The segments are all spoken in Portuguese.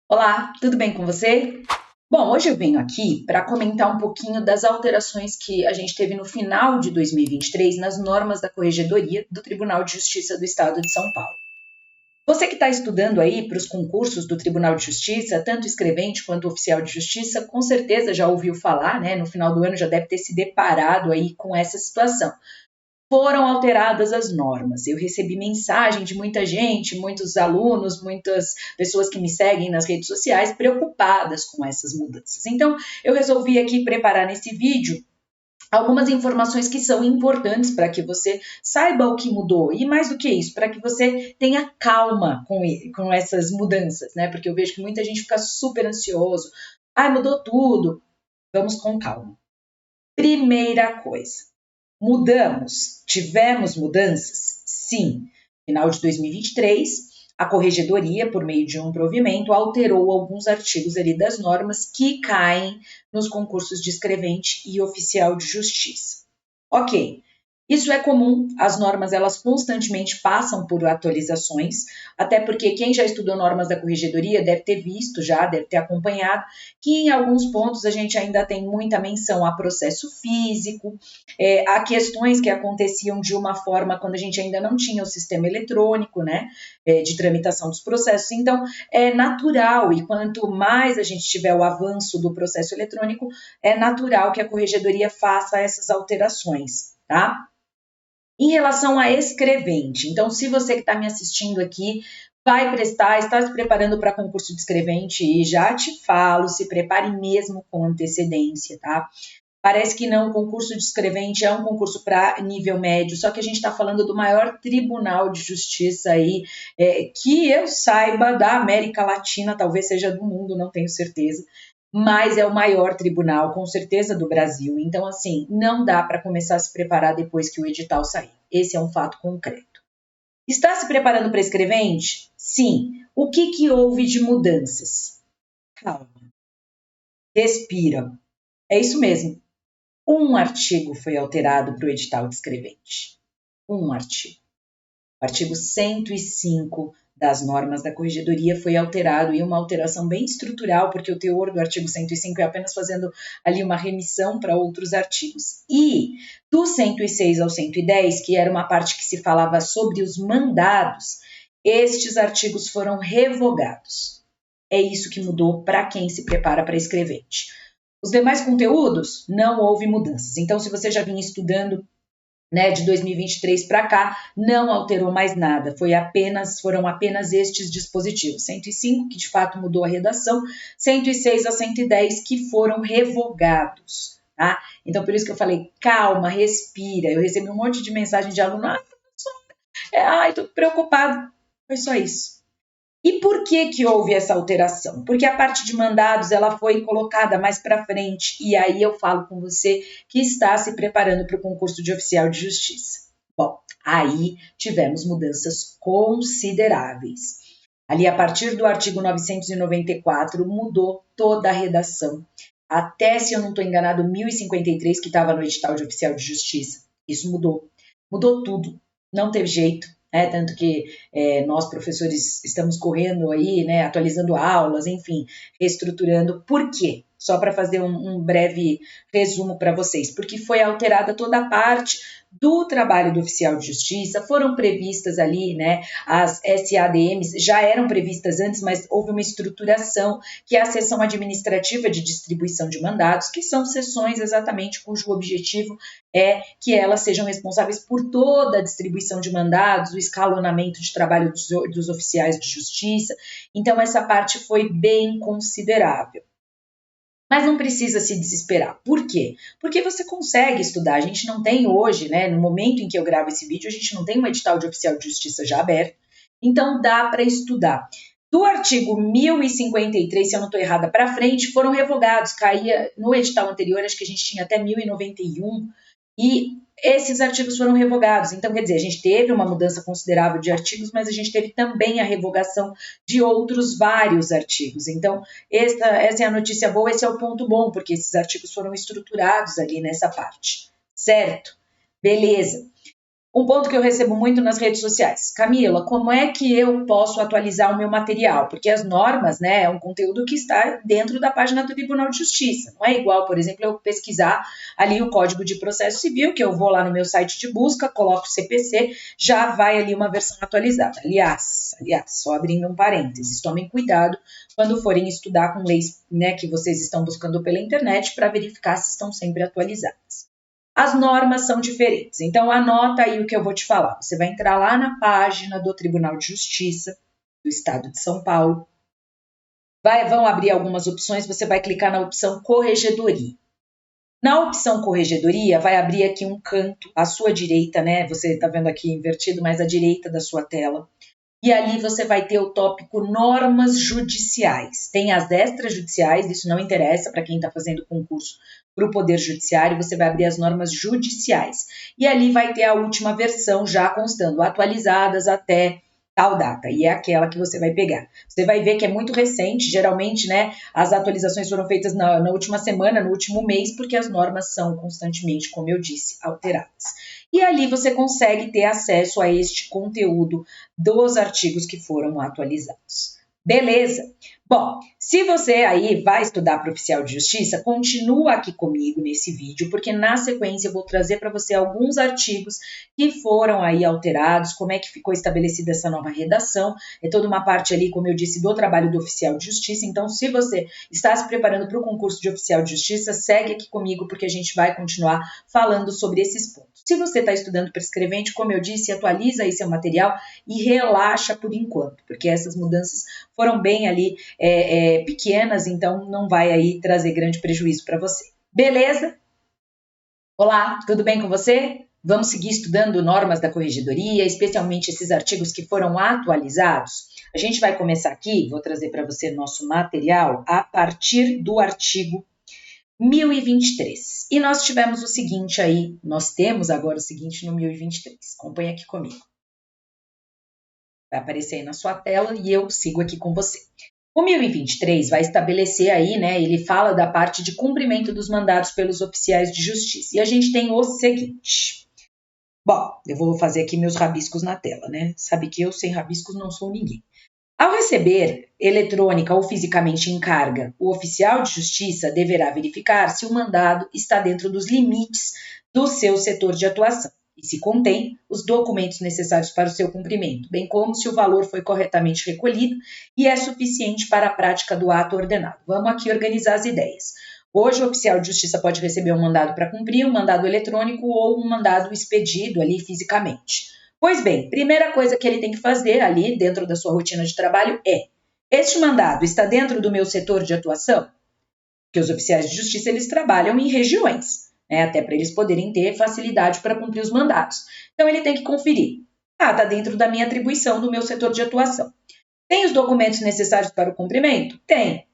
Olá, tudo bem com você? Bom, hoje eu venho aqui para comentar um pouquinho das alterações que a gente teve no final de 2023 nas normas da Corregedoria do Tribunal de Justiça do Estado de São Paulo. Você que está estudando aí para os concursos do Tribunal de Justiça, tanto escrevente quanto oficial de justiça, com certeza já ouviu falar, né? No final do ano já deve ter se deparado aí com essa situação. Foram alteradas as normas. Eu recebi mensagem de muita gente, muitos alunos, muitas pessoas que me seguem nas redes sociais preocupadas com essas mudanças. Então, eu resolvi aqui preparar nesse vídeo algumas informações que são importantes para que você saiba o que mudou e, mais do que isso, para que você tenha calma com essas mudanças, né? Porque eu vejo que muita gente fica super ansioso. Ah, mudou tudo. Vamos com calma. Primeira coisa. Mudamos? Tivemos mudanças? Sim. Final de 2023, a Corregedoria, por meio de um provimento, alterou alguns artigos ali das normas que caem nos concursos de escrevente e oficial de justiça. Ok. Isso é comum, as normas elas constantemente passam por atualizações, até porque quem já estudou normas da corregedoria deve ter visto já, deve ter acompanhado, que em alguns pontos a gente ainda tem muita menção a processo físico, a questões que aconteciam de uma forma quando a gente ainda não tinha o sistema eletrônico, né, de tramitação dos processos. Então, é natural, e quanto mais a gente tiver o avanço do processo eletrônico, é natural que a corregedoria faça essas alterações, tá? Em relação a escrevente, então, se você que está me assistindo aqui vai prestar, está se preparando para concurso de escrevente, e já te falo, se prepare mesmo com antecedência, tá? Parece que não, o concurso de escrevente é um concurso para nível médio, só que a gente está falando do maior tribunal de justiça aí, que eu saiba, da América Latina, talvez seja do mundo, não tenho certeza, mas é o maior tribunal, com certeza, do Brasil. Então, assim, não dá para começar a se preparar depois que o edital sair. Esse é um fato concreto. Está se preparando para escrevente? Sim. O que houve de mudanças? Calma. Respira. É isso mesmo. Um artigo foi alterado para o edital de escrevente. Um artigo. O artigo 105 das normas da corregedoria foi alterado, e uma alteração bem estrutural, porque o teor do artigo 105 é apenas fazendo ali uma remissão para outros artigos. E do 106 ao 110, que era uma parte que se falava sobre os mandados, estes artigos foram revogados. É isso que mudou para quem se prepara para escrevente. Os demais conteúdos, não houve mudanças. Então, se você já vinha estudando, né, de 2023 para cá, não alterou mais nada. Foram apenas estes dispositivos. 105, que de fato mudou a redação, 106 a 110, que foram revogados. Tá? Então, por isso que eu falei, calma, respira. Eu recebi um monte de mensagem de aluno, estou preocupado. Foi só isso. E por que houve essa alteração? Porque a parte de mandados ela foi colocada mais para frente, e aí eu falo com você que está se preparando para o concurso de oficial de justiça. Bom, aí tivemos mudanças consideráveis. Ali, a partir do artigo 994, mudou toda a redação. Até, se eu não estou enganado, 1053, que estava no edital de oficial de justiça. Isso mudou. Mudou tudo. Não teve jeito. Tanto que nós, professores, estamos correndo aí, né, atualizando aulas, enfim, reestruturando. Por quê? Só para fazer um breve resumo para vocês. Porque foi alterada toda a parte do trabalho do oficial de justiça, foram previstas ali, né, as SADMs já eram previstas antes, mas houve uma estruturação, que é a seção administrativa de distribuição de mandados, que são sessões exatamente cujo objetivo é que elas sejam responsáveis por toda a distribuição de mandados, o escalonamento de trabalho dos oficiais de justiça. Então, essa parte foi bem considerável. Mas não precisa se desesperar. Por quê? Porque você consegue estudar. A gente não tem hoje, né, no momento em que eu gravo esse vídeo, a gente não tem um edital de oficial de justiça já aberto. Então, dá para estudar. Do artigo 1053, se eu não estou errada, para frente, foram revogados. Caía no edital anterior, acho que a gente tinha até 1091, e esses artigos foram revogados. Então, quer dizer, a gente teve uma mudança considerável de artigos, mas a gente teve também a revogação de outros vários artigos. Então, essa é a notícia boa, esse é o ponto bom, porque esses artigos foram estruturados ali nessa parte, certo? Beleza. Um ponto que eu recebo muito nas redes sociais. Camila, como é que eu posso atualizar o meu material? Porque as normas, né, é um conteúdo que está dentro da página do Tribunal de Justiça. Não é igual, por exemplo, eu pesquisar ali o Código de Processo Civil, que eu vou lá no meu site de busca, coloco CPC, já vai ali uma versão atualizada. Aliás, só abrindo um parênteses, tomem cuidado quando forem estudar com leis, né, que vocês estão buscando pela internet para verificar se estão sempre atualizadas. As normas são diferentes, então anota aí o que eu vou te falar. Você vai entrar lá na página do Tribunal de Justiça do Estado de São Paulo. Vão abrir algumas opções, você vai clicar na opção Corregedoria. Na opção Corregedoria, vai abrir aqui um canto à sua direita, né? Você está vendo aqui invertido, mas à direita da sua tela. E ali você vai ter o tópico Normas Judiciais. Tem as extrajudiciais, isso não interessa para quem está fazendo concurso para o Poder Judiciário, você vai abrir as normas judiciais. E ali vai ter a última versão já constando, atualizadas até tal data, e é aquela que você vai pegar. Você vai ver que é muito recente, geralmente, né, as atualizações foram feitas na última semana, no último mês, porque as normas são constantemente, como eu disse, alteradas. E ali você consegue ter acesso a este conteúdo dos artigos que foram atualizados. Beleza? Bom, se você aí vai estudar para oficial de justiça, continua aqui comigo nesse vídeo, porque na sequência eu vou trazer para você alguns artigos que foram aí alterados, como é que ficou estabelecida essa nova redação, é toda uma parte ali, como eu disse, do trabalho do oficial de justiça. Então, se você está se preparando para o concurso de oficial de justiça, segue aqui comigo, porque a gente vai continuar falando sobre esses pontos. Se você está estudando para escrevente, como eu disse, atualiza aí seu material e relaxa por enquanto, porque essas mudanças foram bem ali pequenas, então não vai aí trazer grande prejuízo para você. Beleza? Olá, tudo bem com você? Vamos seguir estudando normas da corregedoria, especialmente esses artigos que foram atualizados. A gente vai começar aqui, vou trazer para você nosso material a partir do artigo 1023. E nós tivemos o seguinte aí, nós temos agora o seguinte no 1023. Acompanhe aqui comigo. Vai aparecer aí na sua tela e eu sigo aqui com você. O 1023 vai estabelecer aí, né, ele fala da parte de cumprimento dos mandados pelos oficiais de justiça. E a gente tem o seguinte. Bom, eu vou fazer aqui meus rabiscos na tela, né? Sabe que eu sem rabiscos não sou ninguém. Ao receber eletrônica ou fisicamente em carga, o oficial de justiça deverá verificar se o mandado está dentro dos limites do seu setor de atuação e se contém os documentos necessários para o seu cumprimento, bem como se o valor foi corretamente recolhido e é suficiente para a prática do ato ordenado. Vamos aqui organizar as ideias. Hoje, o oficial de justiça pode receber um mandado para cumprir, um mandado eletrônico ou um mandado expedido ali fisicamente. Pois bem, primeira coisa que ele tem que fazer ali dentro da sua rotina de trabalho é: este mandado está dentro do meu setor de atuação? Porque os oficiais de justiça eles trabalham em regiões, né, até para eles poderem ter facilidade para cumprir os mandados. Então ele tem que conferir. Está dentro da minha atribuição, do meu setor de atuação. Tem os documentos necessários para o cumprimento? Tem.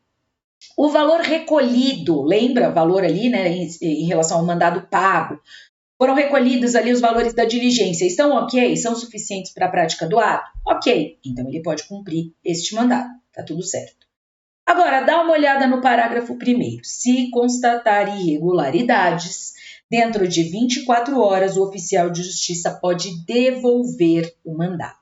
O valor recolhido, lembra o valor ali, né, em relação ao mandado pago? Foram recolhidos ali os valores da diligência. Estão ok? São suficientes para a prática do ato? Ok. Então, ele pode cumprir este mandado. Tá tudo certo. Agora, dá uma olhada no parágrafo 1º. Se constatar irregularidades, dentro de 24 horas, o oficial de justiça pode devolver o mandado.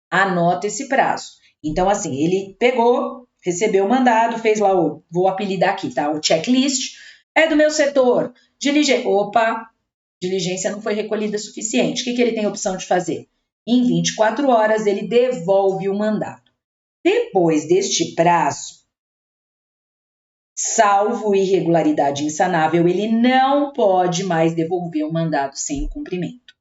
Anota esse prazo. Então, assim, ele pegou, recebeu o mandado, fez lá vou apelidar aqui, tá? O checklist. É do meu setor. Diligência. Opa! Diligência não foi recolhida o suficiente. O que ele tem a opção de fazer? Em 24 horas, ele devolve o mandado. Depois deste prazo, salvo irregularidade insanável, ele não pode mais devolver o mandado sem o cumprimento.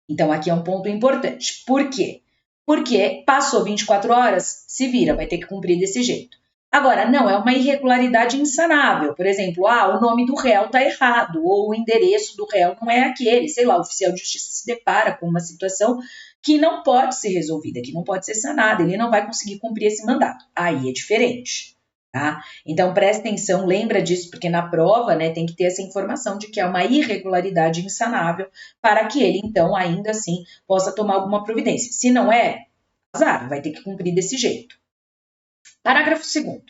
Então, aqui é um ponto importante. Por quê? Porque passou 24 horas, se vira, vai ter que cumprir desse jeito. Agora, não é uma irregularidade insanável. Por exemplo, o nome do réu está errado, ou o endereço do réu não é aquele. Sei lá, o oficial de justiça se depara com uma situação que não pode ser resolvida, que não pode ser sanada. Ele não vai conseguir cumprir esse mandato. Aí é diferente. Tá? Então, presta atenção, lembra disso, porque na prova, né, tem que ter essa informação de que é uma irregularidade insanável para que ele, então, ainda assim, possa tomar alguma providência. Se não é, azar, vai ter que cumprir desse jeito. Parágrafo 2º.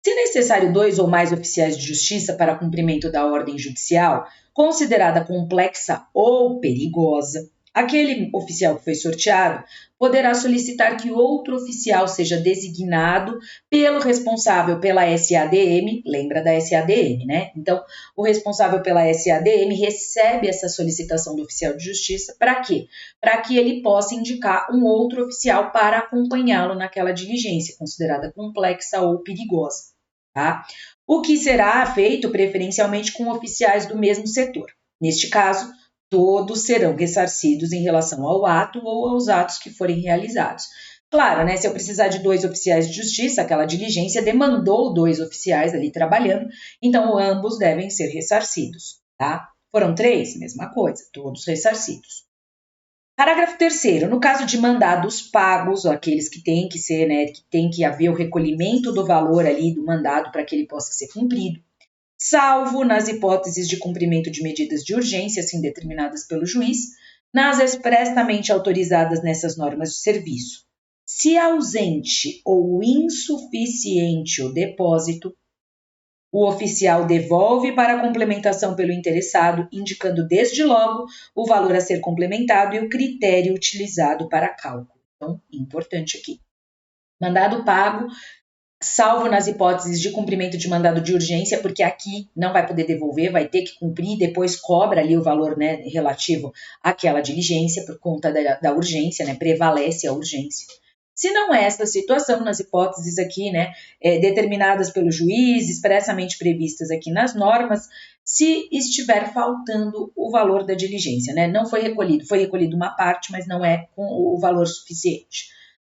Se necessário 2 ou mais oficiais de justiça para cumprimento da ordem judicial, considerada complexa ou perigosa, aquele oficial que foi sorteado poderá solicitar que outro oficial seja designado pelo responsável pela SADM, lembra da SADM, né? Então, o responsável pela SADM recebe essa solicitação do oficial de justiça para quê? Para que ele possa indicar um outro oficial para acompanhá-lo naquela diligência, considerada complexa ou perigosa, tá? O que será feito preferencialmente com oficiais do mesmo setor. Neste caso, todos serão ressarcidos em relação ao ato ou aos atos que forem realizados. Claro, né? Se eu precisar de 2 oficiais de justiça, aquela diligência demandou 2 oficiais ali trabalhando, então ambos devem ser ressarcidos, tá? Foram 3, mesma coisa, todos ressarcidos. Parágrafo 3º, no caso de mandados pagos, aqueles que têm que ser, né, que tem que haver o recolhimento do valor ali do mandado para que ele possa ser cumprido, salvo nas hipóteses de cumprimento de medidas de urgência, assim determinadas pelo juiz, nas expressamente autorizadas nessas normas de serviço. Se ausente ou insuficiente o depósito, o oficial devolve para a complementação pelo interessado, indicando desde logo o valor a ser complementado e o critério utilizado para cálculo. Então, importante aqui. Mandado pago, salvo nas hipóteses de cumprimento de mandado de urgência, porque aqui não vai poder devolver, vai ter que cumprir, depois cobra ali o valor, né, relativo àquela diligência por conta da urgência, né, prevalece a urgência. Se não é esta situação, nas hipóteses aqui, né, determinadas pelo juiz, expressamente previstas aqui nas normas, se estiver faltando o valor da diligência, né, não foi recolhido uma parte, mas não é com o valor suficiente.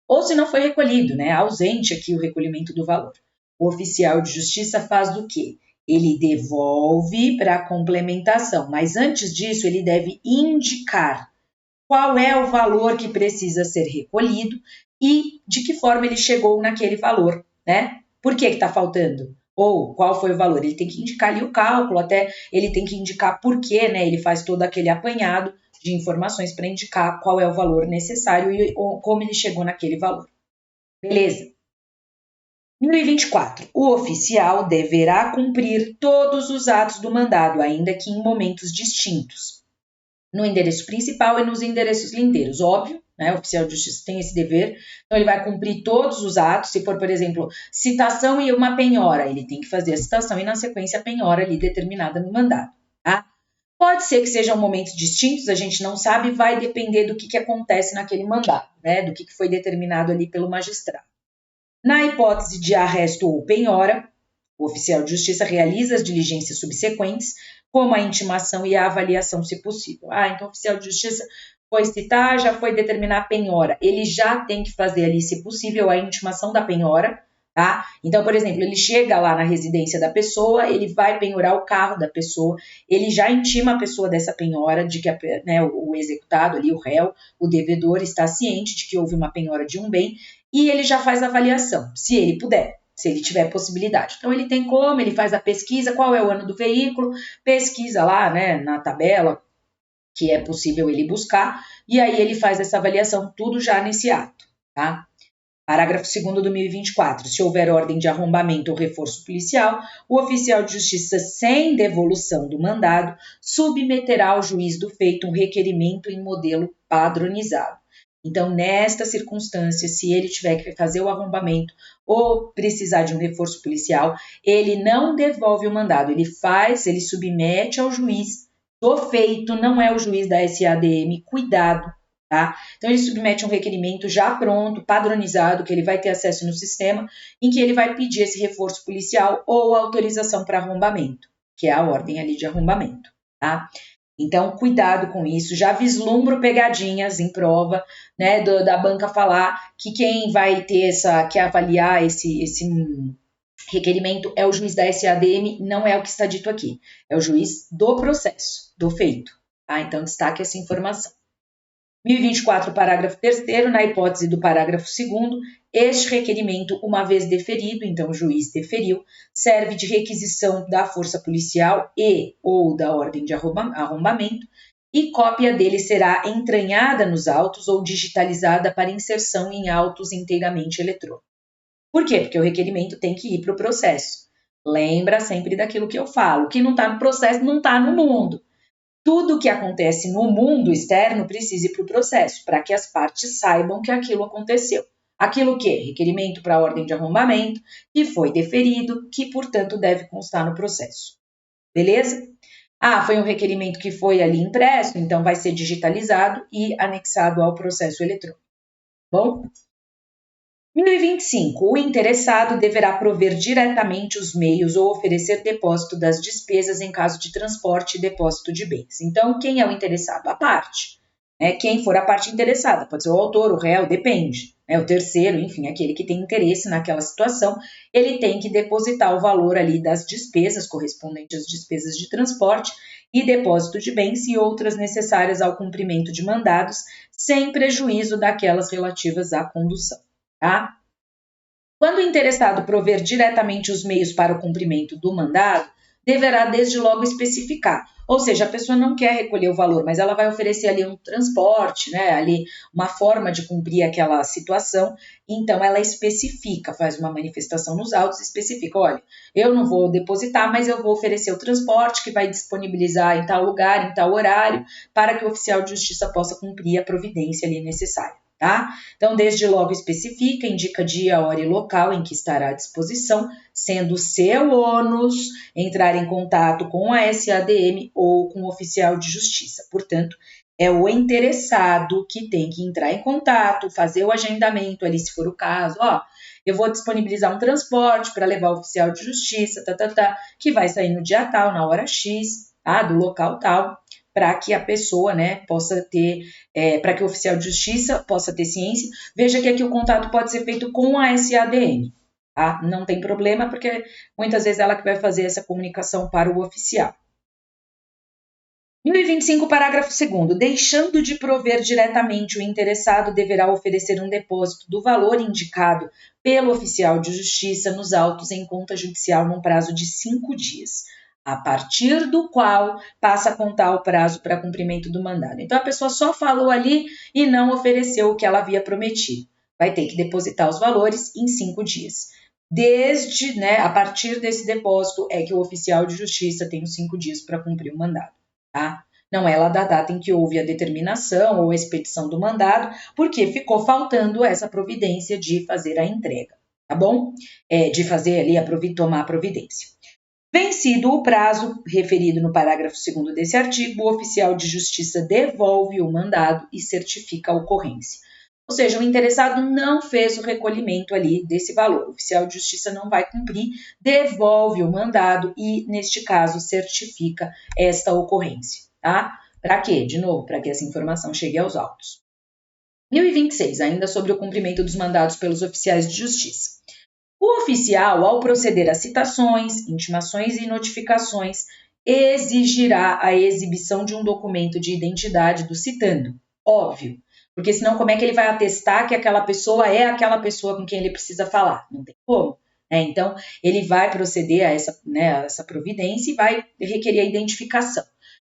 Ou se não foi recolhido, né, ausente aqui o recolhimento do valor. O oficial de justiça faz do quê? Ele devolve para a complementação, mas antes disso ele deve indicar qual é o valor que precisa ser recolhido e de que forma ele chegou naquele valor, né? Por que está faltando? Ou qual foi o valor? Ele tem que indicar ali o cálculo, até ele tem que indicar por quê, né? Ele faz todo aquele apanhado de informações para indicar qual é o valor necessário e como ele chegou naquele valor. Beleza? 1024. O oficial deverá cumprir todos os atos do mandado, ainda que em momentos distintos, no endereço principal e nos endereços lindeiros. Óbvio, né? O oficial de justiça tem esse dever, então ele vai cumprir todos os atos. Se for, por exemplo, citação e uma penhora, ele tem que fazer a citação e, na sequência, a penhora ali determinada no mandado, tá? Pode ser que sejam momentos distintos, a gente não sabe, vai depender do que acontece naquele mandado, né? Do que foi determinado ali pelo magistrado. Na hipótese de arresto ou penhora, o oficial de justiça realiza as diligências subsequentes, como a intimação e a avaliação, se possível. Então o oficial de justiça foi citar, já foi determinar a penhora. Ele já tem que fazer ali, se possível, a intimação da penhora, tá? Então, por exemplo, ele chega lá na residência da pessoa, ele vai penhorar o carro da pessoa, ele já intima a pessoa dessa penhora, de que né, o executado ali, o réu, o devedor, está ciente de que houve uma penhora de um bem, e ele já faz a avaliação, se ele puder, se ele tiver possibilidade. Então, ele tem como, ele faz a pesquisa, qual é o ano do veículo, pesquisa lá, né, na tabela, que é possível ele buscar, e aí ele faz essa avaliação, tudo já nesse ato, tá? Parágrafo 2º do 1024. Se houver ordem de arrombamento ou reforço policial, o oficial de justiça, sem devolução do mandado, submeterá ao juiz do feito um requerimento em modelo padronizado. Então, nesta circunstância, se ele tiver que fazer o arrombamento ou precisar de um reforço policial, ele não devolve o mandado, ele submete ao juiz do feito, não é o juiz da SADM, cuidado, tá? Então, ele submete um requerimento já pronto, padronizado, que ele vai ter acesso no sistema, em que ele vai pedir esse reforço policial ou autorização para arrombamento, que é a ordem ali de arrombamento, tá? Então, cuidado com isso. Já vislumbro pegadinhas em prova, né, da banca falar que quem vai ter que avaliar esse requerimento é o juiz da SADM, não é o que está dito aqui. É o juiz do processo, do feito. Tá? Então, destaque essa informação. 1024, parágrafo 3º, na hipótese do parágrafo 2º, este requerimento, uma vez deferido, então o juiz deferiu, serve de requisição da força policial e ou da ordem de arrombamento, e cópia dele será entranhada nos autos ou digitalizada para inserção em autos inteiramente eletrônicos. Por quê? Porque o requerimento tem que ir para o processo. Lembra sempre daquilo que eu falo, o que não está no processo não está no mundo. tudo que acontece no mundo externo precisa ir para o processo, para que as partes saibam que aquilo aconteceu. Aquilo que é requerimento para a ordem de arrombamento, que foi deferido, que, portanto, deve constar no processo. Beleza? Foi um requerimento que foi ali impresso, então vai ser digitalizado e anexado ao processo eletrônico. Bom? 1025. O interessado deverá prover diretamente os meios ou oferecer depósito das despesas em caso de transporte e depósito de bens. Então, quem é o interessado? A parte. Quem for a parte interessada, pode ser o autor, o réu, depende. O terceiro, enfim, aquele que tem interesse naquela situação, ele tem que depositar o valor ali das despesas correspondentes às despesas de transporte e depósito de bens e outras necessárias ao cumprimento de mandados, sem prejuízo daquelas relativas à condução. Tá? Quando o interessado prover diretamente os meios para o cumprimento do mandado, deverá desde logo especificar. Ou seja, a pessoa não quer recolher o valor, mas ela vai oferecer ali um transporte, ali uma forma de cumprir aquela situação. Então, ela especifica, faz uma manifestação nos autos, especifica, olha, eu não vou depositar, mas eu vou oferecer o transporte que vai disponibilizar em tal lugar, em tal horário, para que o oficial de justiça possa cumprir a providência ali necessária. Tá? Então, desde logo especifica, indica dia, hora e local em que estará à disposição, sendo seu ônus entrar em contato com a SADM ou com o oficial de justiça. Portanto, é o interessado que tem que entrar em contato, fazer o agendamento ali, se for o caso. Eu vou disponibilizar um transporte para levar o oficial de justiça, que vai sair no dia tal, na hora X, do local tal, para que a pessoa, possa ter, para que o oficial de justiça possa ter ciência. Veja que aqui o contato pode ser feito com a SADM, tá? Não tem problema, porque muitas vezes ela que vai fazer essa comunicação para o oficial. 1025, parágrafo 2º. Deixando de prover diretamente, o interessado deverá oferecer um depósito do valor indicado pelo oficial de justiça nos autos em conta judicial num prazo de 5 dias. A partir do qual passa a contar o prazo para cumprimento do mandado. Então, a pessoa só falou ali e não ofereceu o que ela havia prometido. Vai ter que depositar os valores em 5 dias. A partir desse depósito é que o oficial de justiça tem os 5 dias para cumprir o mandado. Tá? Não é lá da data em que houve a determinação ou a expedição do mandado, porque ficou faltando essa providência de fazer a entrega. Tá bom? De fazer ali, tomar a providência. Vencido o prazo referido no parágrafo 2º desse artigo, o oficial de justiça devolve o mandado e certifica a ocorrência. Ou seja, o interessado não fez o recolhimento ali desse valor. O oficial de justiça não vai cumprir, devolve o mandado e, neste caso, certifica esta ocorrência. Tá? Para quê? De novo, para que essa informação chegue aos autos. 1026, ainda sobre o cumprimento dos mandados pelos oficiais de justiça. O oficial, ao proceder a citações, intimações e notificações, exigirá a exibição de um documento de identidade do citando. Óbvio, porque senão como é que ele vai atestar que aquela pessoa é aquela pessoa com quem ele precisa falar? Não tem como. Então, ele vai proceder a essa providência e vai requerer a identificação,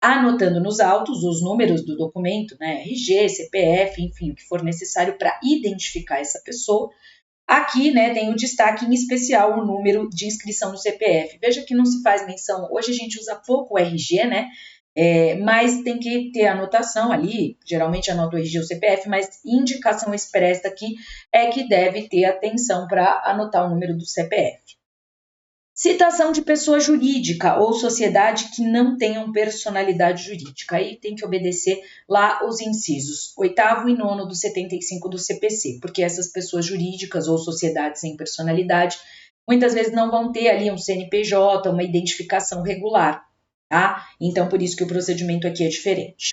anotando nos autos os números do documento, RG, CPF, enfim, o que for necessário para identificar essa pessoa. Aqui, tem o destaque em especial o número de inscrição no CPF. Veja que não se faz menção, hoje a gente usa pouco o RG, mas tem que ter anotação ali, geralmente anota o RG e o CPF, mas indicação expressa aqui é que deve ter atenção para anotar o número do CPF. Citação de pessoa jurídica ou sociedade que não tenham personalidade jurídica. Aí tem que obedecer lá os incisos 8º e 9º do 75 do CPC, porque essas pessoas jurídicas ou sociedades sem personalidade muitas vezes não vão ter ali um CNPJ, uma identificação regular, tá? Então, por isso que o procedimento aqui é diferente.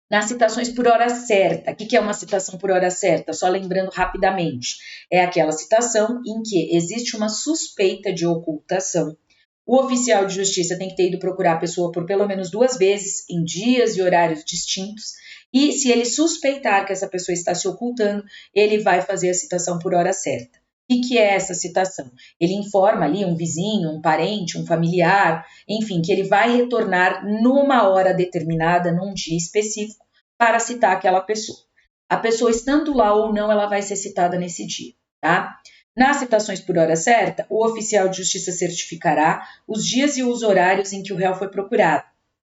Nas citações por hora certa. O que é uma citação por hora certa? Só lembrando rapidamente. É aquela citação em que existe uma suspeita de ocultação. O oficial de justiça tem que ter ido procurar a pessoa por pelo menos 2 vezes, em dias e horários distintos. E se ele suspeitar que essa pessoa está se ocultando, ele vai fazer a citação por hora certa. O que é essa citação? Ele informa ali um vizinho, um parente, um familiar, enfim, que ele vai retornar numa hora determinada, num dia específico, para citar aquela pessoa. A pessoa estando lá ou não, ela vai ser citada nesse dia, tá? Nas citações por hora certa, o oficial de justiça certificará os dias e os horários em que o réu foi procurado.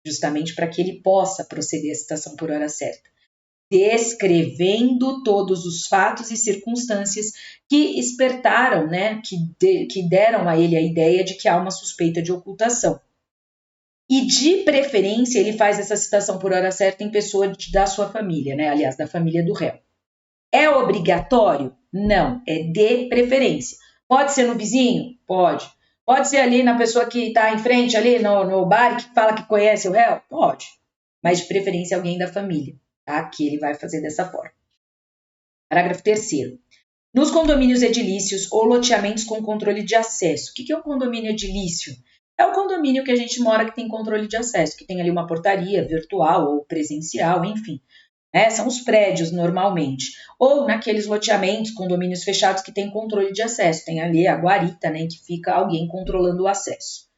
justamente para que ele possa proceder à citação por hora certa, descrevendo todos os fatos e circunstâncias que espertaram, né, que deram a ele a ideia de que há uma suspeita de ocultação. E, de preferência, ele faz essa citação por hora certa em pessoa da sua família, né? Aliás, da família do réu. É obrigatório? Não, é de preferência. Pode ser no vizinho? Pode. Pode ser ali na pessoa que está em frente, ali no bar, que fala que conhece o réu? Pode. Mas, de preferência, alguém da família, tá? Que ele vai fazer dessa forma. Parágrafo 3º. Nos condomínios edilícios ou loteamentos com controle de acesso. O que é um condomínio edilício? É o condomínio que a gente mora que tem controle de acesso, que tem ali uma portaria virtual ou presencial, enfim. São os prédios normalmente. Ou naqueles loteamentos, condomínios fechados que tem controle de acesso. Tem ali a guarita, né, que fica alguém controlando o acesso.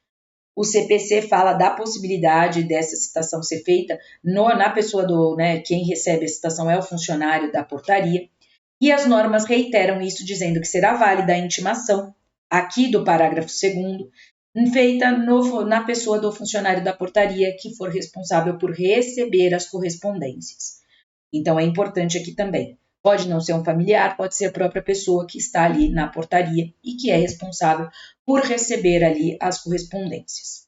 O CPC fala da possibilidade dessa citação ser feita na pessoa quem recebe a citação é o funcionário da portaria. E as normas reiteram isso, dizendo que será válida a intimação, aqui do parágrafo 2º, feita na pessoa do funcionário da portaria que for responsável por receber as correspondências. Então, é importante aqui também. Pode não ser um familiar, pode ser a própria pessoa que está ali na portaria e que é responsável por receber ali as correspondências.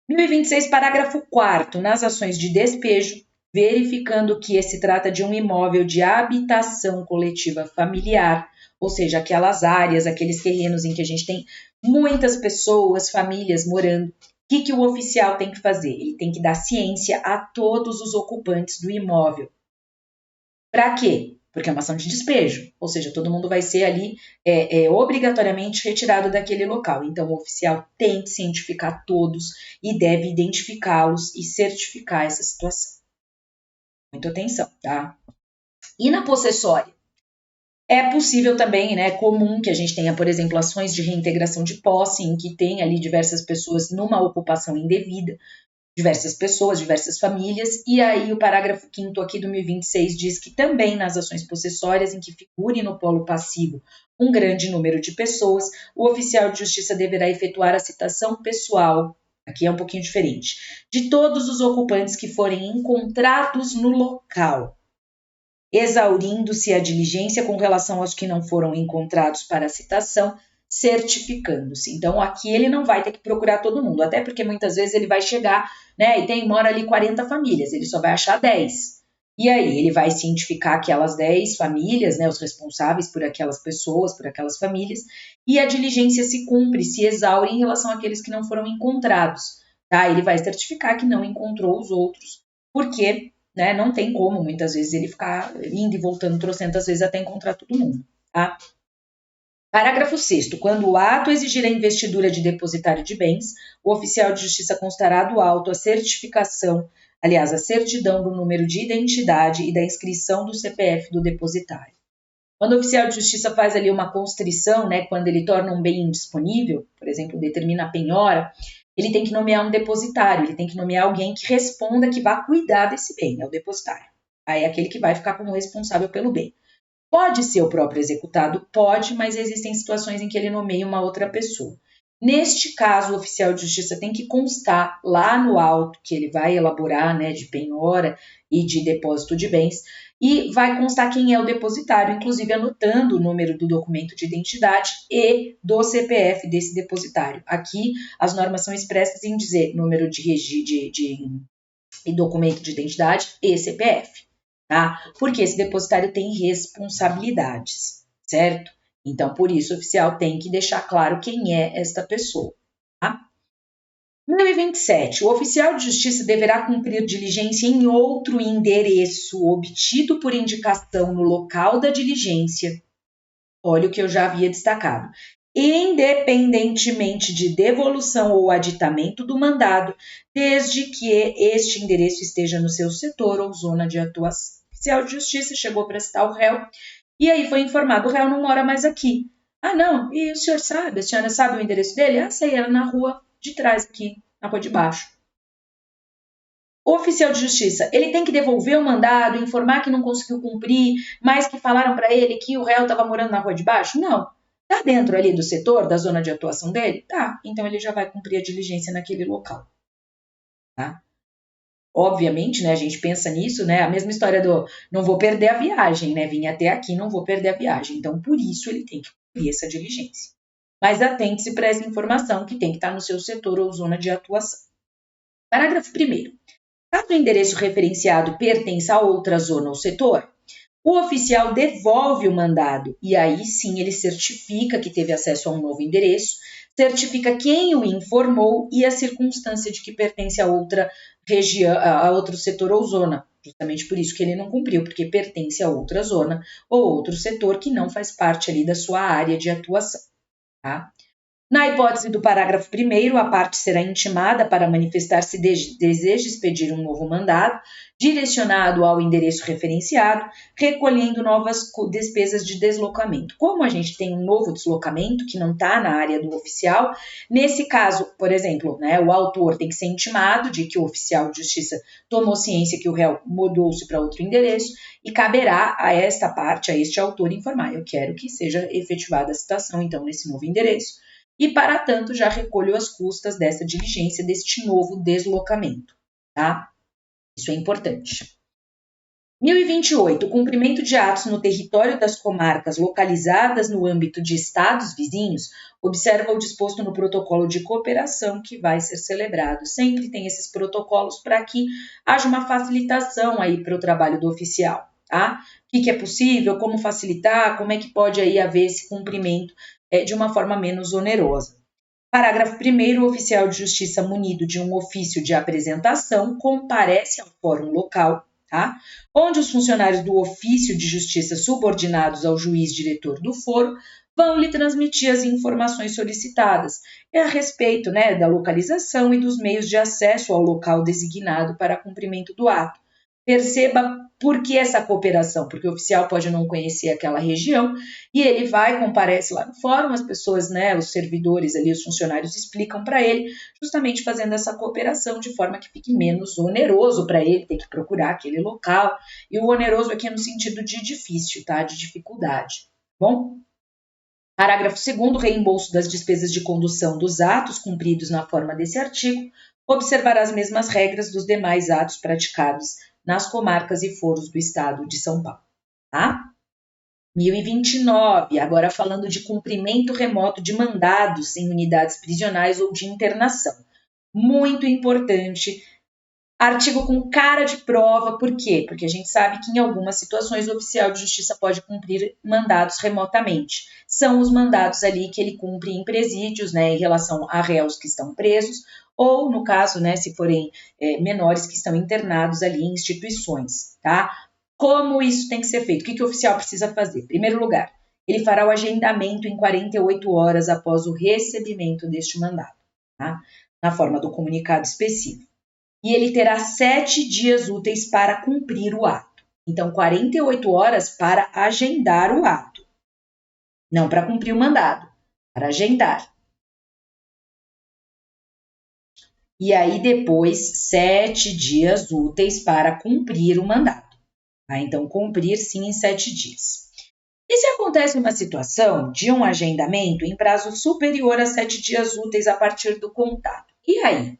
1026, parágrafo 4º, nas ações de despejo, verificando que se trata de um imóvel de habitação coletiva familiar, ou seja, aquelas áreas, aqueles terrenos em que a gente tem muitas pessoas, famílias morando. O que o oficial tem que fazer? Ele tem que dar ciência a todos os ocupantes do imóvel. Para quê? Porque é uma ação de despejo, ou seja, todo mundo vai ser ali obrigatoriamente retirado daquele local. Então, o oficial tem que cientificar todos e deve identificá-los e certificar essa situação. Muita atenção, tá? E na possessória? É possível também, comum que a gente tenha, por exemplo, ações de reintegração de posse, em que tem ali diversas pessoas numa ocupação indevida, diversas pessoas, diversas famílias, e aí o parágrafo 5º aqui do 1026 diz que também nas ações possessórias em que figure no polo passivo um grande número de pessoas, o oficial de justiça deverá efetuar a citação pessoal, aqui é um pouquinho diferente, de todos os ocupantes que forem encontrados no local, exaurindo-se a diligência com relação aos que não foram encontrados para a citação, certificando-se. Então, aqui ele não vai ter que procurar todo mundo, até porque muitas vezes ele vai chegar, e mora ali 40 famílias, ele só vai achar 10. E aí, ele vai cientificar aquelas 10 famílias, os responsáveis por aquelas pessoas, por aquelas famílias, e a diligência se cumpre, se exaure em relação àqueles que não foram encontrados, tá? Ele vai certificar que não encontrou os outros, porque, não tem como, muitas vezes, ele ficar indo e voltando trocentas vezes até encontrar todo mundo, tá? Parágrafo 6º. Quando o ato exigir a investidura de depositário de bens, o oficial de justiça constará do auto a certificação, aliás, a certidão do número de identidade e da inscrição do CPF do depositário. Quando o oficial de justiça faz ali uma constrição, quando ele torna um bem indisponível, por exemplo, determina a penhora, ele tem que nomear um depositário, ele tem que nomear alguém que responda, que vá cuidar desse bem, é o depositário. Aí é aquele que vai ficar como responsável pelo bem. Pode ser o próprio executado? Pode, mas existem situações em que ele nomeia uma outra pessoa. Neste caso, o oficial de justiça tem que constar lá no auto que ele vai elaborar, de penhora e de depósito de bens, e vai constar quem é o depositário, inclusive anotando o número do documento de identidade e do CPF desse depositário. Aqui, as normas são expressas em dizer número de documento de identidade e CPF. Tá? Porque esse depositário tem responsabilidades, certo? Então, por isso, o oficial tem que deixar claro quem é esta pessoa. Tá? 1027. O oficial de justiça deverá cumprir diligência em outro endereço obtido por indicação no local da diligência. Olha o que eu já havia destacado. Independentemente de devolução ou aditamento do mandado, desde que este endereço esteja no seu setor ou zona de atuação. O oficial de justiça chegou para citar o réu e aí foi informado, o réu não mora mais aqui. Ah, não, e o senhor sabe? A senhora sabe o endereço dele? Ah, sei, era na rua de trás aqui, na rua de baixo. O oficial de justiça, ele tem que devolver o mandado, informar que não conseguiu cumprir, mas que falaram para ele que o réu estava morando na rua de baixo? Não. Está dentro ali do setor, da zona de atuação dele? Tá. Então ele já vai cumprir a diligência naquele local. Tá? obviamente, né, a gente pensa nisso, né, a mesma história do não vou perder a viagem, né, vim até aqui, não vou perder a viagem. Então, por isso, ele tem que cumprir essa diligência. Mas atente-se para essa informação que tem que estar no seu setor ou zona de atuação. Parágrafo 1º. Caso o endereço referenciado pertença a outra zona ou setor, o oficial devolve o mandado e aí sim ele certifica que teve acesso a um novo endereço, certifica quem o informou e a circunstância de que pertence a outra região, a outro setor ou zona. Justamente por isso que ele não cumpriu, porque pertence a outra zona ou outro setor que não faz parte ali da sua área de atuação. Tá? Na hipótese do parágrafo 1º, a parte será intimada para manifestar se deseja expedir um novo mandado, direcionado ao endereço referenciado, recolhendo novas despesas de deslocamento. Como a gente tem um novo deslocamento que não está na área do oficial, nesse caso, por exemplo, né, o autor tem que ser intimado de que o oficial de justiça tomou ciência que o réu mudou-se para outro endereço e caberá a esta parte, a este autor, informar: eu quero que seja efetivada a citação, então, nesse novo endereço. E, para tanto, já recolho as custas dessa diligência, deste novo deslocamento, tá? Isso é importante. 1028. O cumprimento de atos no território das comarcas localizadas no âmbito de estados vizinhos observa o disposto no protocolo de cooperação que vai ser celebrado. Sempre tem esses protocolos para que haja uma facilitação aí para o trabalho do oficial, tá? O que é possível, como facilitar, como é que pode aí haver esse cumprimento de uma forma menos onerosa. Parágrafo 1º, o oficial de justiça munido de um ofício de apresentação comparece ao fórum local, tá? Onde os funcionários do ofício de justiça subordinados ao juiz diretor do foro vão lhe transmitir as informações solicitadas a respeito, né, da localização e dos meios de acesso ao local designado para cumprimento do ato. Perceba por que essa cooperação, porque o oficial pode não conhecer aquela região e ele vai, comparece lá no fórum, as pessoas, né, os servidores ali, os funcionários explicam para ele, justamente fazendo essa cooperação de forma que fique menos oneroso para ele ter que procurar aquele local. E o oneroso aqui é no sentido de difícil, tá? De dificuldade. Bom? Parágrafo 2º, reembolso das despesas de condução dos atos cumpridos na forma desse artigo, observará as mesmas regras dos demais atos praticados nas comarcas e foros do estado de São Paulo, tá? 1029, agora falando de cumprimento remoto de mandados em unidades prisionais ou de internação. Muito importante. Artigo com cara de prova, por quê? Porque a gente sabe que em algumas situações o oficial de justiça pode cumprir mandados remotamente. São os mandados ali que ele cumpre em presídios, né, em relação a réus que estão presos, ou no caso, né, se forem menores que estão internados ali em instituições, tá? Como isso tem que ser feito? O que o oficial precisa fazer? Em primeiro lugar, ele fará o agendamento em 48 horas após o recebimento deste mandado, tá? Na forma do comunicado específico. E ele terá 7 dias úteis para cumprir o ato. Então, 48 horas para agendar o ato. Não para cumprir o mandado, para agendar. E aí, depois, 7 dias úteis para cumprir o mandado. Tá? Então, cumprir sim em 7 dias. E se acontece uma situação de um agendamento em prazo superior a 7 dias úteis a partir do contato? E aí?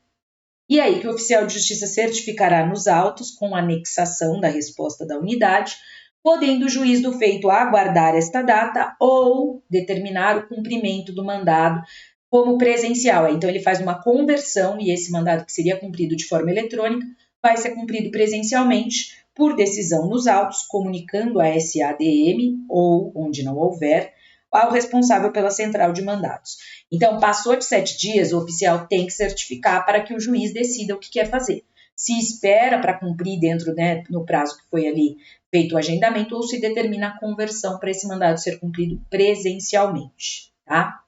E aí que o oficial de justiça certificará nos autos, com anexação da resposta da unidade, podendo o juiz do feito aguardar esta data ou determinar o cumprimento do mandado como presencial. Então, ele faz uma conversão e esse mandado que seria cumprido de forma eletrônica vai ser cumprido presencialmente por decisão nos autos, comunicando a SADM ou, onde não houver, ao responsável pela central de mandados. Então, passou de 7 dias, o oficial tem que certificar para que o juiz decida o que quer fazer. Se espera para cumprir dentro, né, no prazo que foi ali feito o agendamento, ou se determina a conversão para esse mandado ser cumprido presencialmente, tá?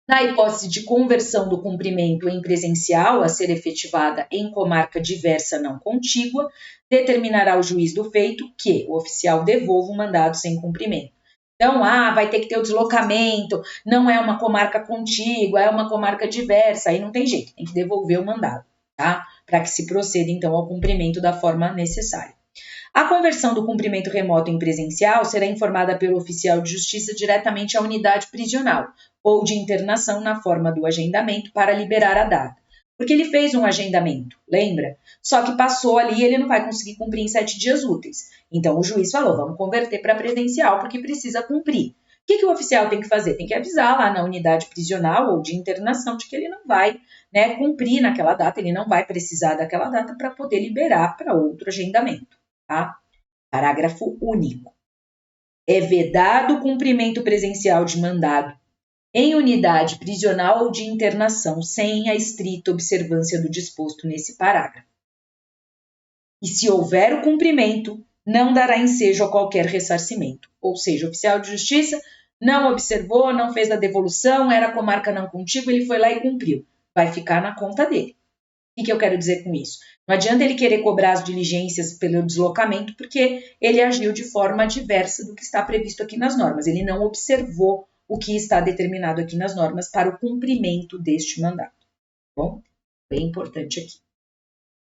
Na hipótese de conversão do cumprimento em presencial a ser efetivada em comarca diversa não contígua, determinará o juiz do feito que o oficial devolva o mandado sem cumprimento. Então, vai ter que ter o deslocamento, não é uma comarca contígua, é uma comarca diversa, aí não tem jeito, tem que devolver o mandado, tá? Para que se proceda, então, ao cumprimento da forma necessária. A conversão do cumprimento remoto em presencial será informada pelo oficial de justiça diretamente à unidade prisional ou de internação na forma do agendamento para liberar a data. Porque ele fez um agendamento, lembra? Só que passou ali e ele não vai conseguir cumprir em 7 dias úteis. Então, o juiz falou, vamos converter para presencial, porque precisa cumprir. O que o oficial tem que fazer? Tem que avisar lá na unidade prisional ou de internação de que ele não vai, né, cumprir naquela data, ele não vai precisar daquela data para poder liberar para outro agendamento. Tá? Parágrafo único. É vedado o cumprimento presencial de mandado em unidade prisional ou de internação, sem a estrita observância do disposto nesse parágrafo. E se houver o cumprimento, não dará ensejo a qualquer ressarcimento. Ou seja, o oficial de justiça não observou, não fez a devolução, era comarca não contigo, ele foi lá e cumpriu. Vai ficar na conta dele. O que eu quero dizer com isso? Não adianta ele querer cobrar as diligências pelo deslocamento, porque ele agiu de forma diversa do que está previsto aqui nas normas. Ele não observou o que está determinado aqui nas normas para o cumprimento deste mandato. Bom, bem importante aqui.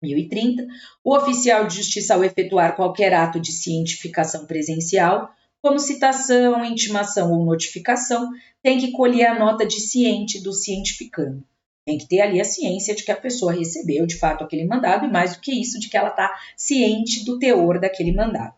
1030. O oficial de justiça, ao efetuar qualquer ato de cientificação presencial, como citação, intimação ou notificação, tem que colher a nota de ciente do cientificando. Tem que ter ali a ciência de que a pessoa recebeu de fato aquele mandado e, mais do que isso, de que ela está ciente do teor daquele mandado.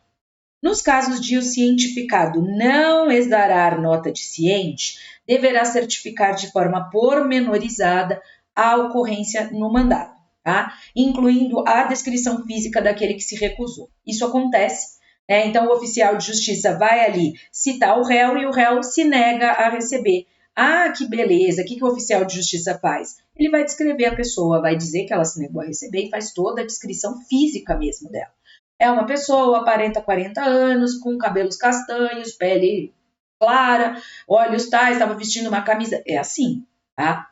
Nos casos de o cientificado não exdarar nota de ciente, deverá certificar de forma pormenorizada a ocorrência no mandado, tá? Incluindo a descrição física daquele que se recusou. Isso acontece, né? Então o oficial de justiça vai ali citar o réu e o réu se nega a receber. Ah, que beleza, o que o oficial de justiça faz? Ele vai descrever a pessoa, vai dizer que ela se negou a receber e faz toda a descrição física mesmo dela. É uma pessoa, aparenta 40 anos, com cabelos castanhos, pele clara, olhos tais, estava vestindo uma camisa. É assim, tá?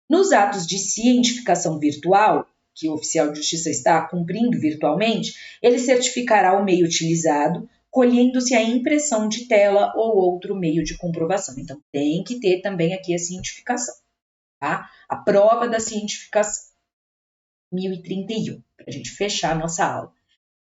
Nos atos de cientificação virtual, que o oficial de justiça está cumprindo virtualmente, ele certificará o meio utilizado, colhendo-se a impressão de tela ou outro meio de comprovação. Então, tem que ter também aqui a cientificação, tá? A prova da cientificação. 1031, para a gente fechar a nossa aula.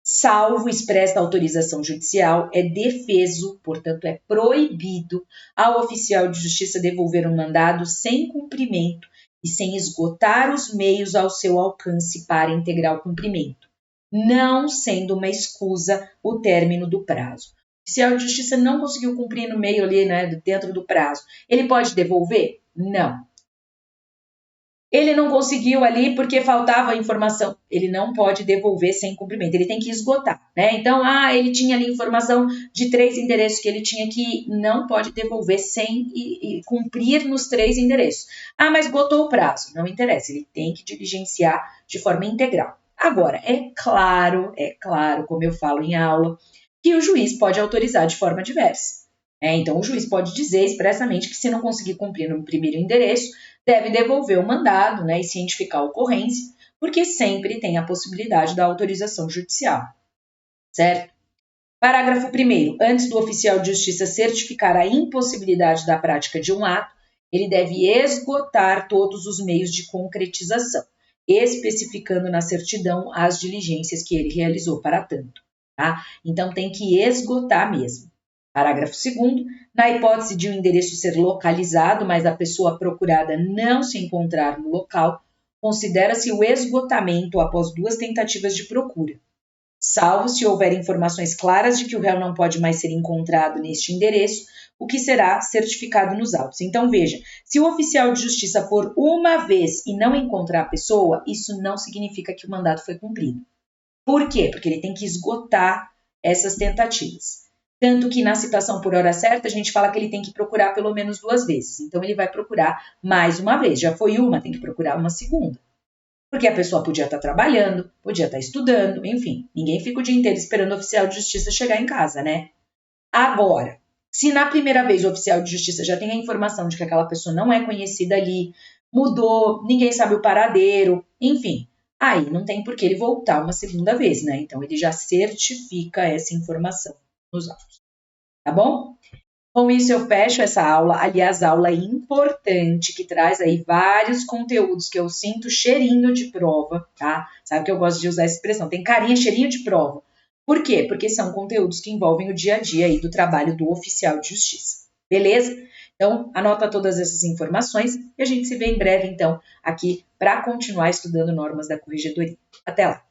Salvo expressa autorização judicial, é defeso, portanto é proibido ao oficial de justiça devolver um mandado sem cumprimento e sem esgotar os meios ao seu alcance para integrar o cumprimento, não sendo uma escusa o término do prazo. O oficial de justiça não conseguiu cumprir no meio ali, né, dentro do prazo. Ele pode devolver? Não. Ele não conseguiu ali porque faltava informação. Ele não pode devolver sem cumprimento. Ele tem que esgotar, né? Então, ele tinha ali informação de 3 endereços que ele tinha que não pode devolver sem cumprir nos 3 endereços. Mas esgotou o prazo. Não interessa. Ele tem que diligenciar de forma integral. Agora, é claro, como eu falo em aula, que o juiz pode autorizar de forma diversa. Então, o juiz pode dizer expressamente que se não conseguir cumprir no primeiro endereço, deve devolver o mandado, né, e cientificar a ocorrência, porque sempre tem a possibilidade da autorização judicial, certo? Parágrafo 1º. Antes do oficial de justiça certificar a impossibilidade da prática de um ato, ele deve esgotar todos os meios de concretização, especificando na certidão as diligências que ele realizou para tanto, tá? Então, tem que esgotar mesmo. Parágrafo 2º. Na hipótese de um endereço ser localizado, mas a pessoa procurada não se encontrar no local, considera-se o esgotamento após 2 tentativas de procura, salvo se houver informações claras de que o réu não pode mais ser encontrado neste endereço, o que será certificado nos autos. Então, veja, se o oficial de justiça for uma vez e não encontrar a pessoa, isso não significa que o mandato foi cumprido. Por quê? Porque ele tem que esgotar essas tentativas. Tanto que na citação por hora certa, a gente fala que ele tem que procurar pelo menos 2 vezes. Então, ele vai procurar mais uma vez. Já foi uma, tem que procurar uma segunda. Porque a pessoa podia estar trabalhando, podia estar estudando, enfim. Ninguém fica o dia inteiro esperando o oficial de justiça chegar em casa, né? Agora, se na primeira vez o oficial de justiça já tem a informação de que aquela pessoa não é conhecida ali, mudou, ninguém sabe o paradeiro, enfim, aí não tem por que ele voltar uma segunda vez, né? Então, ele já certifica essa informação nos autos, tá bom? Com isso, eu fecho essa aula. Aliás, aula importante, que traz aí vários conteúdos que eu sinto cheirinho de prova, tá? Sabe que eu gosto de usar essa expressão, tem carinha, cheirinho de prova. Por quê? Porque são conteúdos que envolvem o dia a dia aí do trabalho do oficial de justiça. Beleza? Então, anota todas essas informações e a gente se vê em breve, então, aqui para continuar estudando normas da Corregedoria. Até lá!